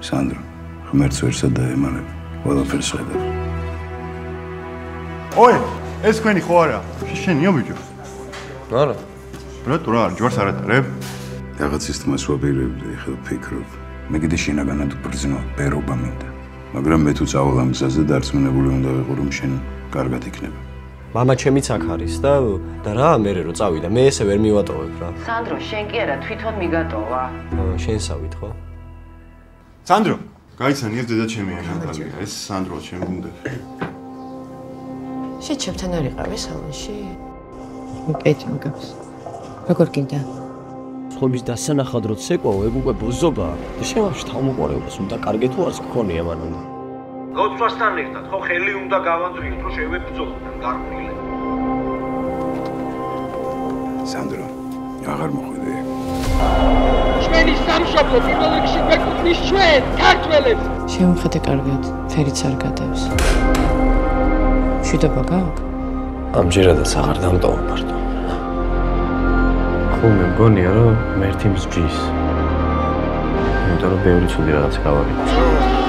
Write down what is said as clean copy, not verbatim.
სანდრო, ღმერთს ვერ სადაემალებ, ყველაფერს ხედავ. ოე, ეს თქვენი ხო არა? შენია ბიჭო? არა. რატო რა, ჯვარს არ ატარებ? რაღაცის თმას ვაპირებდი, ხელ ფიქრობ. მე კიდე შინაგანად ვბრძნო, ბერობა მინდა. მაგრამ მე თუ წავალ ამ გზაზე დარწმუნებული უნდა ვიყო, რომ შენ კარგად იქნება. მამა ჩემიც აქ არის და რა მე რო წავიდა, მე ესე ვერ მივატოვებ რა. სანდრო, შენ კი არა, თვითონ მიგატოვა. შენსავით ხო? სანდრო, გაიცანი ეს დედა ჩემია ნატალია, ეს სანდრო ჩემი უნდა. შენ ჩემთან არ იყავი სალონში? კეთი მოგავს. როგორ გინდა? ხობის დასანახად რო ცეკვაო, ეგ უკვე ბოზობა და შენ ვაფშე თავმოყარეობას უნდა კარგე თუ არც გქონია მანამდე. ლოცვასთან ერთად ხო ხელი უნდა გავანძრიოთ, რომ შევებრძოლოთ გარკვეული. სანდრო, აღარ მოხვიდე. ჩვენი სამშობლო პირველ რიგში გვეკუთვნის ჩვენ, ქართველებს. შემოხედე კარგად, ფერიც არ გადავს. შედობა გაქვს? ამჯერადაც აღარ დამტოვა მარტო. ხო მე მგონია რომ მერთი მსჯის. იმიტომ რომ ბევრი ცუდი რაღაც გავაკეთე.